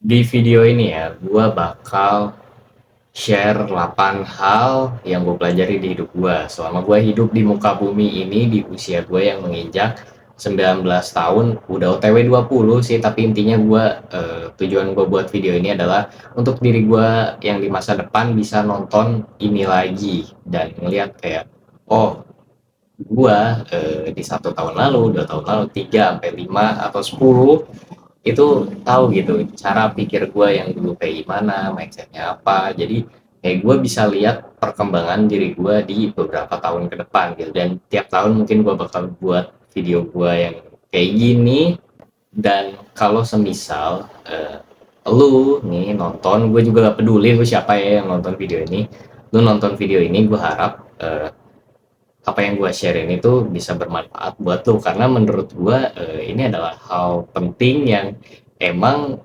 Di video ini ya, gue bakal share 8 hal yang gue pelajari di hidup gue selama gue hidup di muka bumi ini di usia gue yang menginjak 19 tahun, udah OTW 20 sih, tapi intinya tujuan gue buat video ini adalah untuk diri gue yang di masa depan bisa nonton ini lagi dan ngeliat kayak, oh, gue di 1 tahun lalu, 2 tahun lalu, 3 sampai 5 atau 10 itu tahu gitu cara pikir gue yang dulu kayak gimana, mindsetnya apa. Jadi kayak gue bisa lihat perkembangan diri gue di beberapa tahun ke depan gitu, dan tiap tahun mungkin gue bakal buat video gue yang kayak gini. Dan kalau semisal lu nih nonton, gue juga gak peduli lu siapa ya yang nonton video ini, lu nonton video ini, gue harap apa yang gue share ini tuh bisa bermanfaat buat lo, karena menurut gue ini adalah hal penting yang emang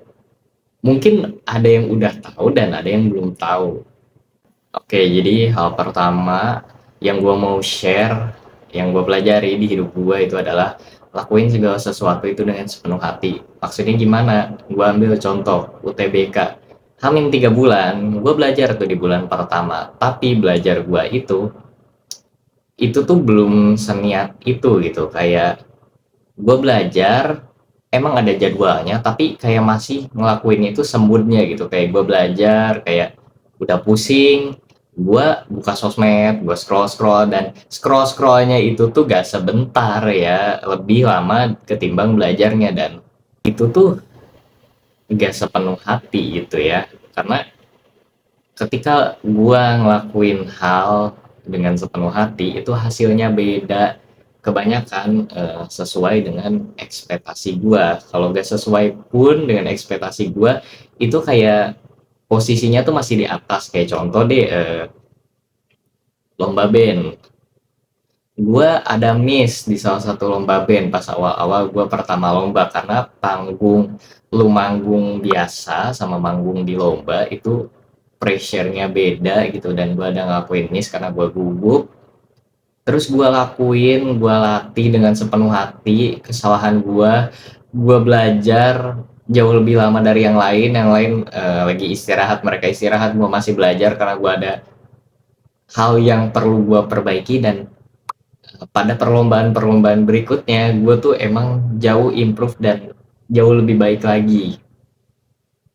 mungkin ada yang udah tahu dan ada yang belum tahu. Oke, jadi hal pertama yang gue mau share, yang gue pelajari di hidup gue itu adalah lakuin segala sesuatu itu dengan sepenuh hati. Maksudnya gimana? Gue ambil contoh UTBK. Hamin 3 bulan, gue belajar tuh di bulan pertama. Tapi belajar gue itu tuh belum seniat itu gitu. Kayak gue belajar emang ada jadwalnya, tapi kayak masih ngelakuin itu sembunyi gitu. Kayak gue belajar kayak udah pusing, gue buka sosmed, gue scroll scroll, dan scroll scrollnya itu tuh gak sebentar ya, lebih lama ketimbang belajarnya. Dan itu tuh gak sepenuh hati gitu ya, karena ketika gue ngelakuin hal dengan sepenuh hati itu hasilnya beda. Kebanyakan sesuai dengan ekspektasi gue. Kalau gak sesuai pun dengan ekspektasi gue, itu kayak posisinya tuh masih di atas. Kayak contoh deh, lomba band. Gue ada miss di salah satu lomba band pas awal-awal gue pertama lomba, karena lu manggung biasa sama manggung di lomba itu pressure-nya beda gitu, dan gue ada ngelakuin miss karena gue gugup. Terus gue latih dengan sepenuh hati kesalahan gue belajar jauh lebih lama dari yang lain lagi istirahat, mereka istirahat, gue masih belajar karena gue ada hal yang perlu gue perbaiki. Dan pada perlombaan-perlombaan berikutnya gue tuh emang jauh improve dan jauh lebih baik lagi.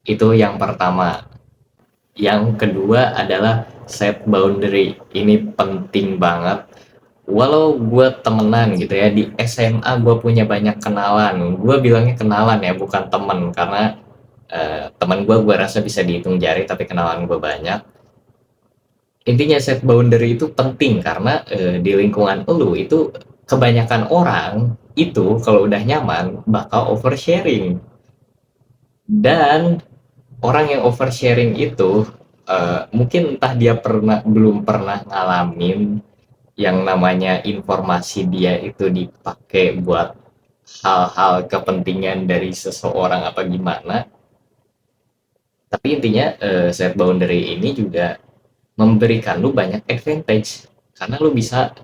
Itu yang pertama. Yang kedua adalah set boundary. Ini penting banget. Walau gue temenan gitu ya, di SMA gue punya banyak kenalan. Gue bilangnya kenalan ya, bukan temen, karena teman gue rasa bisa dihitung jari, tapi kenalan gue banyak. Intinya set boundary itu penting karena di lingkungan lu itu kebanyakan orang itu kalau udah nyaman bakal oversharing. Dan orang yang oversharing itu mungkin entah dia belum pernah ngalamin yang namanya informasi dia itu dipakai buat hal-hal kepentingan dari seseorang apa gimana. Tapi intinya set boundary ini juga memberikan lu banyak advantage, karena lu bisa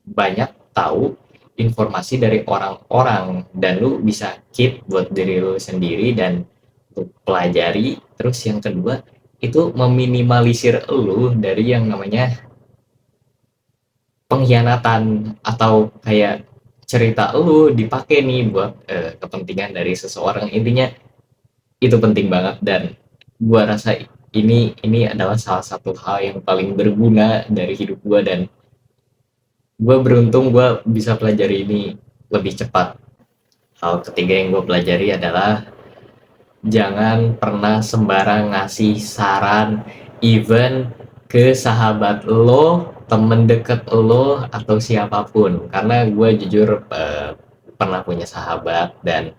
banyak tahu informasi dari orang-orang, dan lu bisa keep buat diri lu sendiri dan untuk pelajari. Terus yang kedua, itu meminimalisir lu dari yang namanya pengkhianatan, atau kayak cerita lu dipakai nih buat kepentingan dari seseorang. Intinya itu penting banget, dan gua rasa ini adalah salah satu hal yang paling berguna dari hidup gua, dan gua beruntung gua bisa pelajari ini lebih cepat. Hal ketiga yang gua pelajari adalah jangan pernah sembarang ngasih saran, even ke sahabat lo, temen deket lo, atau siapapun. Karena gue jujur pernah punya sahabat, dan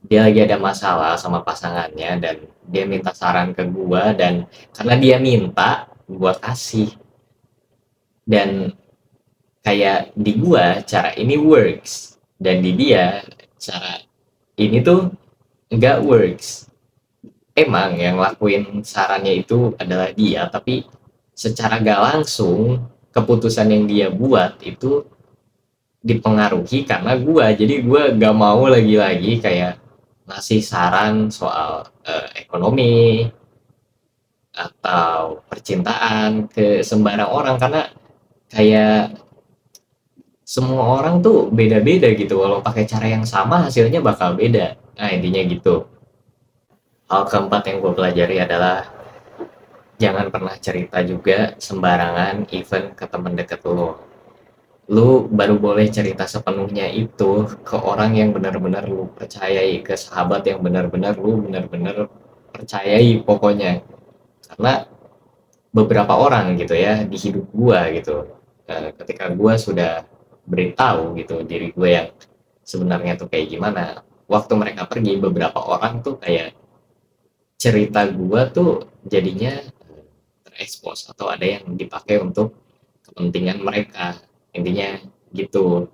dia lagi ada masalah sama pasangannya, dan dia minta saran ke gue, dan karena dia minta, gue kasih. Dan kayak di gue cara ini works, dan di dia cara ini tuh nggak works. Emang yang lakuin sarannya itu adalah dia, tapi secara gak langsung keputusan yang dia buat itu dipengaruhi karena gue. Jadi gue gak mau lagi-lagi kayak ngasih saran soal ekonomi atau percintaan ke sembarang orang, karena kayak semua orang tuh beda-beda gitu, walau pakai cara yang sama hasilnya bakal beda. Nah, intinya gitu. Hal keempat yang gue pelajari adalah jangan pernah cerita juga sembarangan even ke temen deket lo. Lu baru boleh cerita sepenuhnya itu ke orang yang benar-benar lu percayai, ke sahabat yang benar-benar lu benar-benar percayai pokoknya. Karena beberapa orang gitu ya di hidup gua gitu, ketika gua sudah beritahu gitu diri gue yang sebenarnya tuh kayak gimana, waktu mereka pergi beberapa orang tuh kayak cerita gua tuh jadinya terekspos atau ada yang dipakai untuk kepentingan mereka, intinya gitu.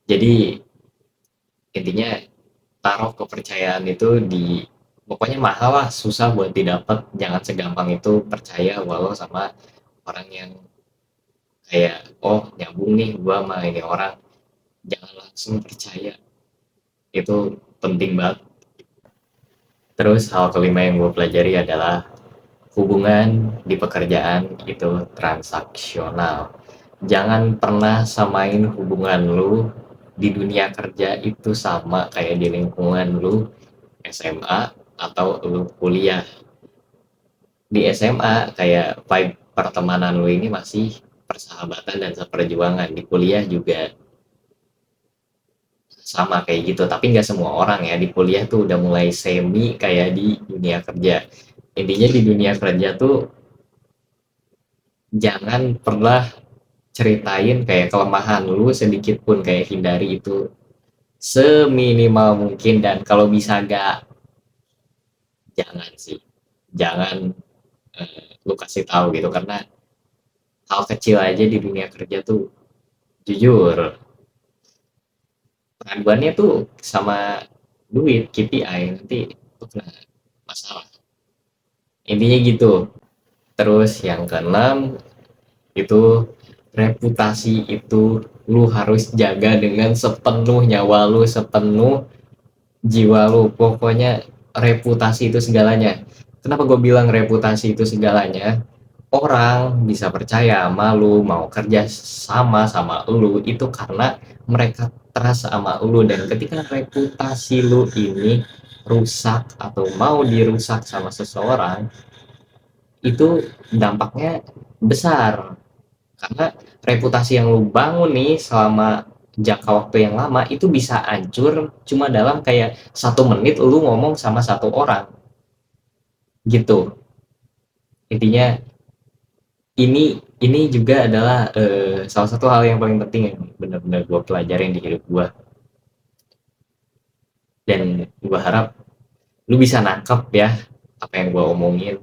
Jadi intinya taruh kepercayaan itu di, pokoknya mahal lah, susah buat didapat, jangan segampang itu percaya walau sama orang yang kayak oh nyambung nih gua sama ini orang, jangan langsung percaya, itu penting banget. Terus hal kelima yang gue pelajari adalah hubungan di pekerjaan itu transaksional. Jangan pernah samain hubungan lu di dunia kerja itu sama kayak di lingkungan lu SMA atau lu kuliah. Di SMA kayak vibe pertemanan lu ini masih persahabatan dan seperjuangan. Di kuliah juga sama kayak gitu, tapi nggak semua orang ya. Di kuliah tuh udah mulai semi kayak di dunia kerja. Intinya di dunia kerja tuh jangan pernah ceritain kayak kelemahan lu sedikit pun, kayak hindari itu seminimal mungkin, dan kalau bisa gak, jangan sih, jangan lu kasih tahu gitu, karena hal kecil aja di dunia kerja tuh jujur pengaduannya tuh sama duit KPI nanti tuh kena masalah, intinya gitu. Terus yang keenam itu reputasi itu lu harus jaga dengan sepenuh nyawa lu, sepenuh jiwa lu, pokoknya reputasi itu segalanya. Kenapa gue bilang reputasi itu segalanya? Orang bisa percaya sama lu, mau kerja sama sama lu itu karena mereka trust sama lu, dan ketika reputasi lu ini rusak atau mau dirusak sama seseorang, itu dampaknya besar. Karena reputasi yang lu bangun nih selama jangka waktu yang lama itu bisa hancur cuma dalam kayak 1 menit lu ngomong sama satu orang gitu. Intinya ini juga adalah salah satu hal yang paling penting yang benar-benar gue pelajarin di hidup gue, dan gue harap lu bisa nangkep ya apa yang gue omongin.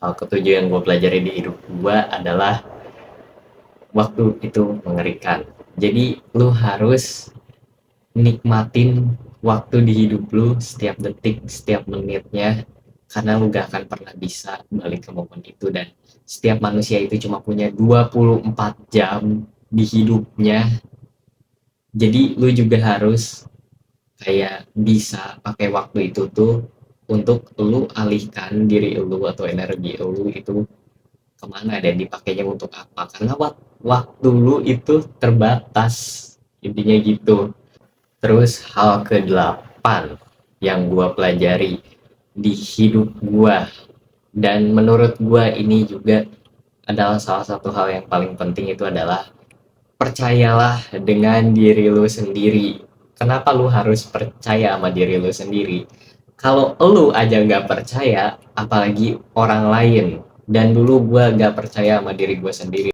Hal ketujuh yang gue pelajari di hidup gue adalah waktu itu mengerikan. Jadi lu harus nikmatin waktu di hidup lu, setiap detik, setiap menitnya, karena lu gak akan pernah bisa balik ke momen itu, dan setiap manusia itu cuma punya 24 jam di hidupnya. Jadi lu juga harus kayak bisa pakai waktu itu tuh untuk lu alihkan diri lu atau energi lu itu kemana, dan dipakainya untuk apa, karena waktu lu itu terbatas, intinya gitu. Terus hal ke-8 yang gue pelajari di hidup gue, dan menurut gue ini juga adalah salah satu hal yang paling penting, itu adalah percayalah dengan diri lu sendiri. Kenapa lu harus percaya sama diri lu sendiri? Kalau lu aja nggak percaya, apalagi orang lain. Dan dulu gue nggak percaya sama diri gue sendiri.